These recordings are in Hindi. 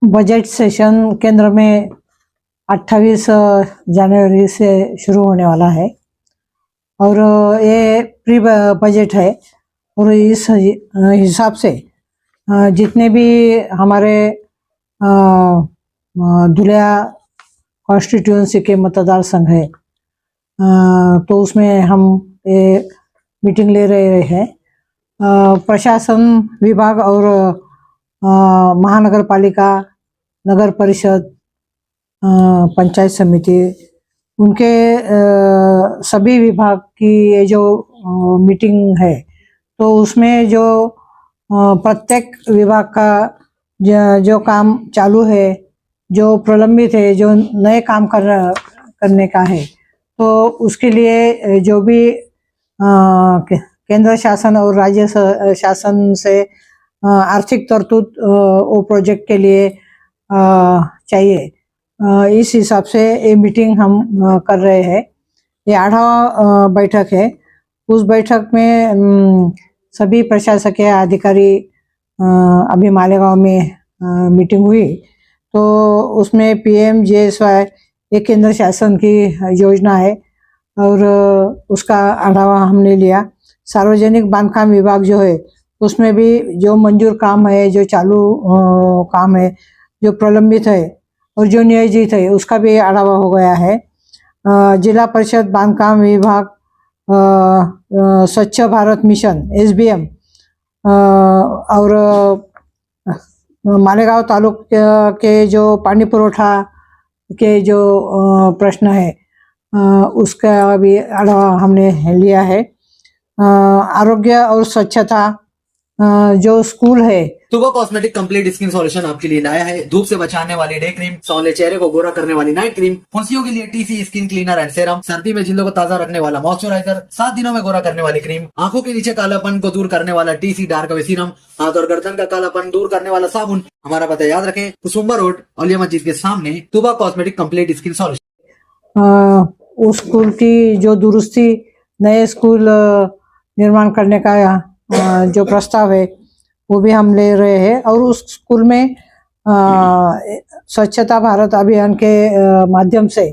बजट सेशन केंद्र में 28 जनवरी से शुरू होने वाला है और ये प्री बजट है। और इस हिसाब से जितने भी हमारे धुलिया कॉन्स्टिट्यूंसी के मतदार संघ है तो उसमें हम ये मीटिंग ले रहे हैं। प्रशासन विभाग और महानगर पालिका, नगर परिषद, पंचायत समिति, उनके सभी विभाग की ये जो मीटिंग है तो उसमें जो प्रत्येक विभाग का जो काम चालू है, जो प्रलंबित है, जो नए काम करने का है, तो उसके लिए जो भी केंद्र शासन और राज्य शासन से आर्थिक तरतूद वो प्रोजेक्ट के लिए चाहिए, इस हिसाब से ये मीटिंग हम कर रहे हैं। ये 8वां बैठक है। उस बैठक में सभी प्रशासकीय अधिकारी अभी मालेगांव में मीटिंग हुई तो उसमें PMGSY एक केंद्र शासन की योजना है और उसका आढावा हमने लिया। सार्वजनिक बांधकाम विभाग जो है उसमें भी जो मंजूर काम है, जो चालू काम है, जो प्रलंबित है और जो नियोजित है, उसका भी आढावा हो गया है। जिला परिषद बांधकाम विभाग, स्वच्छ भारत मिशन SBM और मालेगांव तालुका के जो पानी पुरवठा के जो प्रश्न है उसका भी आढावा हमने लिया है। आरोग्य और स्वच्छता, जो स्कूल है, तुबा कॉस्मेटिक कंप्लीट स्किन सॉल्यूशन आपके लिए लाया है। धूप से बचाने वाली डे क्रीम, सौंले चेहरे को गोरा करने वाली नाइट क्रीम, फुंसियों के लिए TC skin cleaner and serum, सर्दी में जिल्दों को ताजा रखने वाला मॉइस्चराइजर, 7 दिनों में गोरा करने वाली क्रीम, आंखों के नीचे कालापन को दूर करने वाला TC डार्क वे सीरम, हाथ और गर्दन का कालापन दूर करने वाला साबुन। हमारा पता याद रखें, कुसुम्बा रोड, औलिया मस्जिद के सामने, तुबा कॉस्मेटिक कंप्लीट स्किन सॉल्यूशन। उस स्कूल की जो दुरुस्ती, नए स्कूल निर्माण करने का जो प्रस्ताव है वो भी हम ले रहे हैं और उस स्कूल में स्वच्छता भारत अभियान के माध्यम से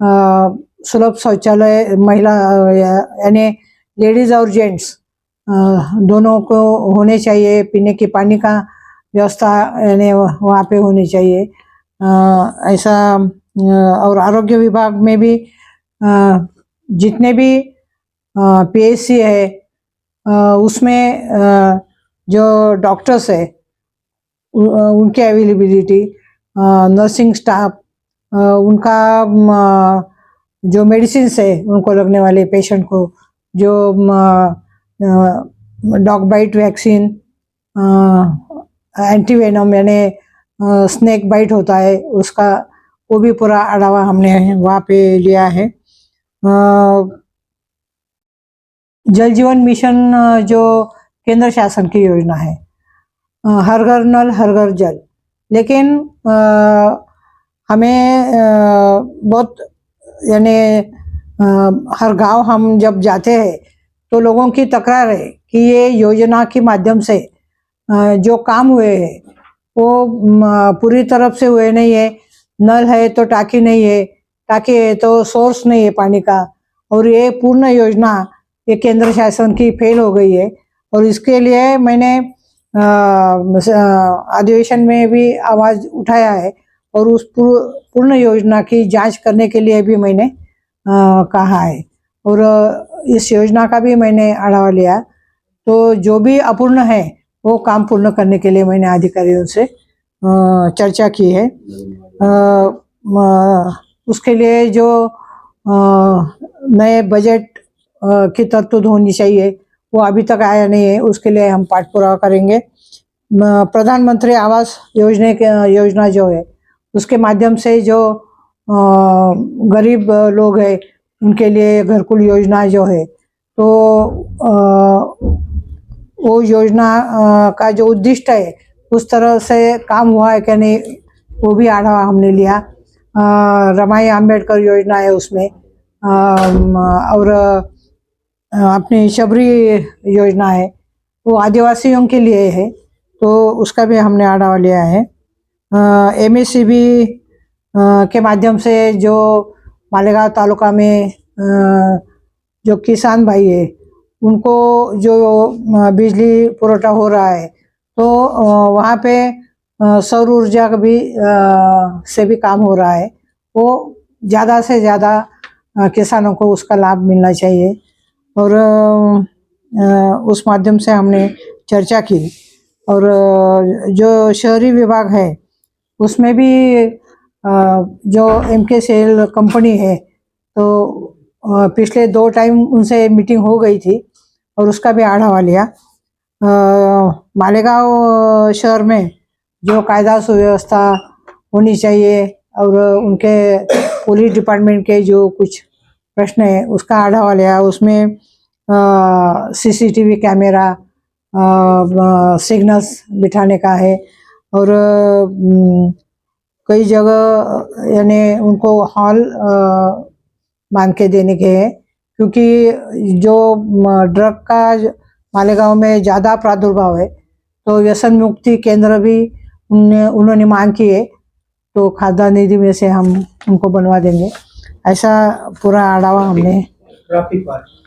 सुलभ शौचालय महिला यानी लेडीज और जेंट्स दोनों को होने चाहिए। पीने के पानी का व्यवस्था यानी वहाँ पे होनी चाहिए ऐसा। और आरोग्य विभाग में भी जितने भी PSC है उसमें जो डॉक्टर्स है उनकी अवेलेबिलिटी, नर्सिंग स्टाफ, उनका जो मेडिसिन है उनको लगने वाले पेशेंट को, जो डॉग बाइट वैक्सीन, एंटीवेनम यानी स्नेक बाइट होता है उसका, वो भी पूरा आढावा हमने वहाँ पे लिया है। जल जीवन मिशन जो केंद्र शासन की योजना है, हर घर नल हर घर जल, लेकिन हमें बहुत यानी हर गांव हम जब जाते हैं तो लोगों की तकरार है कि ये योजना के माध्यम से जो काम हुए हैं वो पूरी तरफ से हुए नहीं है। नल है तो टाकी नहीं है, टाकी है तो सोर्स नहीं है पानी का, और ये पूर्ण योजना ये केंद्र शासन की फेल हो गई है। और इसके लिए मैंने अधिवेशन में भी आवाज उठाया है और उस पूर्ण योजना की जांच करने के लिए भी मैंने कहा है और इस योजना का भी मैंने आढावा लिया। तो जो भी अपूर्ण है वो काम पूर्ण करने के लिए मैंने अधिकारियों से चर्चा की है। उसके लिए जो नए बजट की तरतूद होनी चाहिए वो अभी तक आया नहीं है, उसके लिए हम पाठ पुरावा करेंगे। प्रधानमंत्री आवास योजना जो है उसके माध्यम से जो गरीब लोग हैं उनके लिए घरकुल योजना जो है तो वो योजना का जो उद्दिष्ट है उस तरह से काम हुआ है क्या नहीं वो भी आढावा हमने लिया। रमाई अंबेडकर योजना है उसमें और अपनी शबरी योजना है वो आदिवासियों के लिए है तो उसका भी हमने आढावा लिया है। एमएससीबी के माध्यम से जो मालेगांव तालुका में जो किसान भाई है उनको जो बिजली पुरवठा हो रहा है, तो वहाँ पे सौर ऊर्जा का भी से भी काम हो रहा है। वो ज़्यादा से ज़्यादा किसानों को उसका लाभ मिलना चाहिए। और उस माध्यम से हमने चर्चा की। और जो शहरी विभाग है उसमें भी जो एमके सेल कंपनी है, तो पिछले 2 टाइम उनसे मीटिंग हो गई थी और उसका भी आढावा लिया। मालेगांव शहर में जो कायदा सुव्यवस्था होनी चाहिए और उनके पुलिस डिपार्टमेंट के जो कुछ प्रश्न है उसका आढावा लिया। उसमें सीसीटीवी कैमरा, सिग्नल्स बिठाने का है और कई जगह यानी उनको हॉल मान के देने के हैं, क्योंकि जो ड्रग का मालेगांव में ज़्यादा प्रादुर्भाव है, तो व्यसन मुक्ति केंद्र भी उन्होंने मांग की है, तो खाद्य निधि में से हम उनको बनवा देंगे। ऐसा पूरा आढावा हमने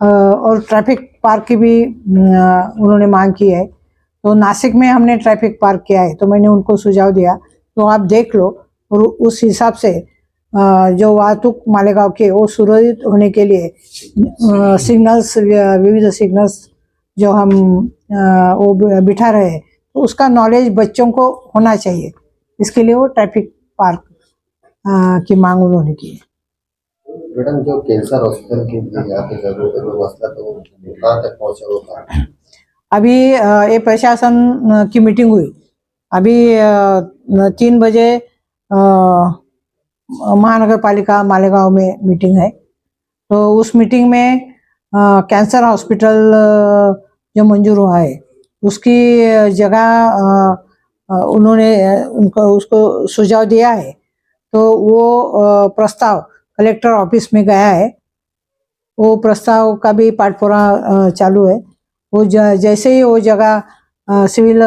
और ट्रैफिक पार्क की भी उन्होंने मांग की है। तो नासिक में हमने ट्रैफिक पार्क किया है, तो मैंने उनको सुझाव दिया, तो आप देख लो और उस हिसाब से जो वाहतूक मालेगांव के वो सुरक्षित होने के लिए सिग्नल्स, विविध सिग्नल्स जो हम वो बिठा रहे हैं, तो उसका नॉलेज बच्चों को होना चाहिए। इसके लिए वो ट्रैफिक पार्क की मांग उन्होंने की है। मैडम, जो कैंसर हॉस्पिटल के लिए यहाँ पे जरूरत है वो मसला तो कहाँ तक पहुँचा होगा? अभी ये प्रशासन की मीटिंग हुई। अभी 3 बजे महानगर पालिका मालेगांव में मीटिंग है, तो उस मीटिंग में कैंसर हॉस्पिटल जो मंजूर हुआ है उसकी जगह उन्होंने उसको सुझाव दिया है। तो वो प्रस्ताव कलेक्टर ऑफिस में गया है। वो प्रस्ताव का भी पाठपुरा चालू है। वो जैसे ही वो जगह सिविल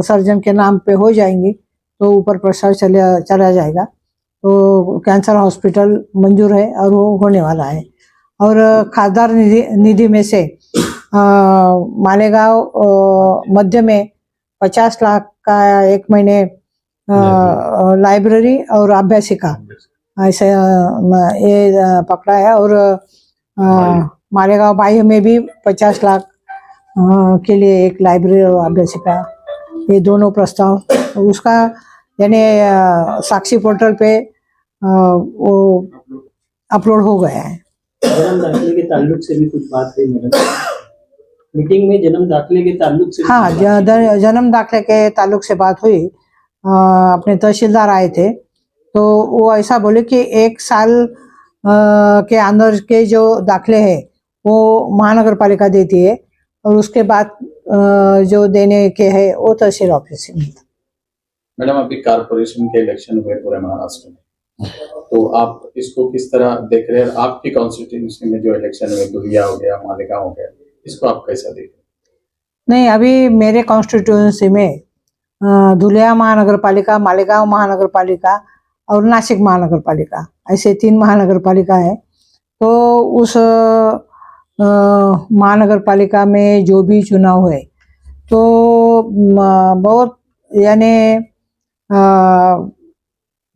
सर्जन के नाम पे हो जाएंगी तो ऊपर प्रस्ताव चला जाएगा। तो कैंसर हॉस्पिटल मंजूर है और वो होने वाला है। और खासदार निधि में से मालेगांव मध्य में 50 लाख का एक महीने लाइब्रेरी और अभ्यासिका ऐसे ये पकड़ा है। और मालेगांव बाह्य में भी 50 लाख के लिए एक लाइब्रेरी और अभ्यासिका, ये दोनों प्रस्ताव उसका यानी साक्षी पोर्टल पे वो अपलोड हो गया है। जन्म दाखिले के ताल्लुक से भी कुछ बात है मैडम मीटिंग में? जन्म दाखिले के ताल्लुक से हाँ, जन्म दाखिले के ताल्लुक से बात हुई। अपने तहसीलदार आए थे, तो वो ऐसा बोले कि 1 साल के अंदर के जो दाखले हैं वो महानगर पालिका देती है और उसके बाद जो देने के है वो तहसील ऑफिस से मिलता। मैडम, अभी कारपोरेशन के इलेक्शन हुए पूरे महाराष्ट्र में, तो आप इसको किस तरह देख रहे हैं? आपकी कॉन्स्टिट्यूंसी में जो इलेक्शन हुए, दुलिया हो गया, मालेगांव हो गया, इसको आप कैसा देख रहे हैं? नहीं, अभी मेरे कॉन्स्टिट्यूंसी में धुलिया महानगर पालिका, मालेगांव महानगर पालिका और नासिक महानगर पालिका, ऐसे 3 महानगर पालिका है। तो उस महानगर पालिका में जो भी चुनाव हुए तो बहुत यानी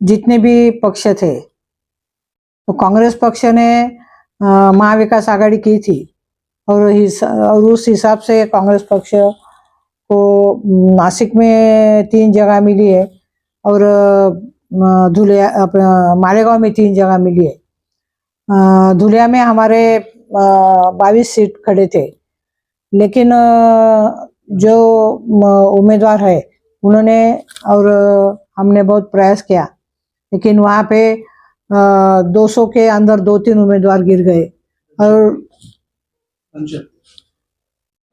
जितने भी पक्ष थे, तो कांग्रेस पक्ष ने महाविकास आघाड़ी की थी और उस हिसाब से कांग्रेस पक्ष को नासिक में 3 जगह मिली है और धुलिया मालेगांव में 3 जगह मिली है। धुलिया में हमारे 22 सीट खड़े थे, लेकिन जो उम्मीदवार है उन्होंने और हमने बहुत प्रयास किया, लेकिन वहाँ पे 200 के अंदर 2-3 उम्मीदवार गिर गए। और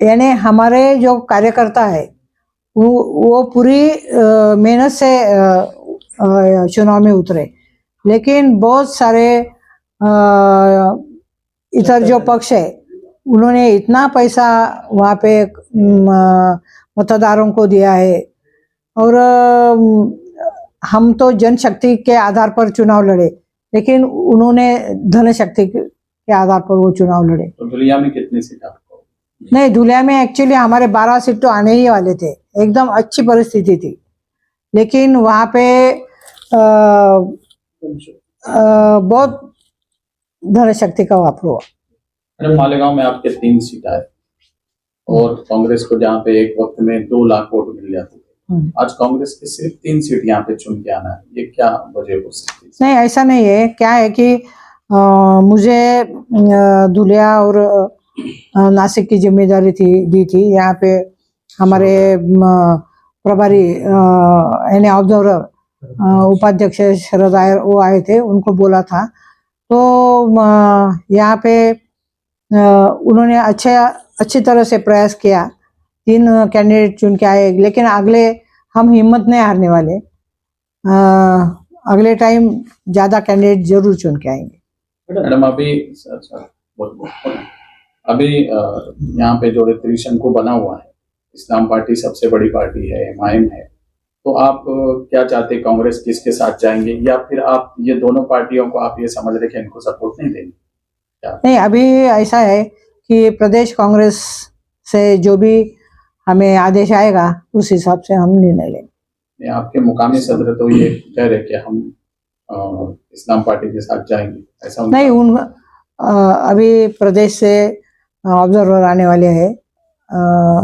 यानी हमारे जो कार्यकर्ता है वो पूरी मेहनत से चुनाव में उतरे, लेकिन बहुत सारे इधर जो पक्ष है उन्होंने इतना पैसा वहाँ पे मतदारों को दिया है और हम तो जनशक्ति के आधार पर चुनाव लड़े, लेकिन उन्होंने धन शक्ति के आधार पर वो चुनाव लड़े। तो दुनिया में कितनी सीट आपको? नहीं, धुलिया में एक्चुअली हमारे 12 सीट तो आने ही वाले थे, एकदम अच्छी परिस्थिति थी, लेकिन वहां पे बहुत धन शक्ति का वापर हुआ। मैडम, मालेगांव में आपके 3 सीट आए और कांग्रेस को जहाँ पे एक वक्त में 2 लाख वोट मिल जाते थे, आज कांग्रेस के सिर्फ 3 सीट यहाँ पे चुन के आना है, ये क्या वजह हो सकती है? नहीं, ऐसा नहीं है। क्या है कि मुझे धुलिया और नासिक की जिम्मेदारी दी थी। यहाँ पे हमारे प्रभारी यानी ऑब्जर्वर उपाध्यक्ष शरद आयर वो आए थे, उनको बोला था, तो यहाँ पे उन्होंने अच्छी तरह से प्रयास किया। 3 कैंडिडेट चुन के आए, लेकिन अगले हम हिम्मत नहीं हारने वाले। अगले टाइम ज्यादा कैंडिडेट जरूर चुन के आएंगे। मैडम, अभी यहाँ पे जो त्रिशंकु बना हुआ है, इस्लाम पार्टी सबसे बड़ी पार्टी है, MIM है, तो आप क्या चाहते हैं? कांग्रेस किसके साथ जाएंगे, या फिर आप ये दोनों पार्टियों को आप ये समझ रहे कि इनको सपोर्ट नहीं देंगे? नहीं, अभी ऐसा है कि प्रदेश कांग्रेस से जो भी हमें आदेश आएगा उस हिसाब से हम निर्णय लेंगे। आपके मुकामी सदर तो ये कह रहे कि हम इस्लाम पार्टी के साथ जाएंगे, ऐसा नहीं, अभी प्रदेश से ऑब्जर्वर आने वाले हैं,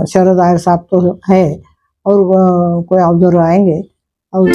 शरद आयर साहब तो है और कोई ऑब्जर्वर आएंगे और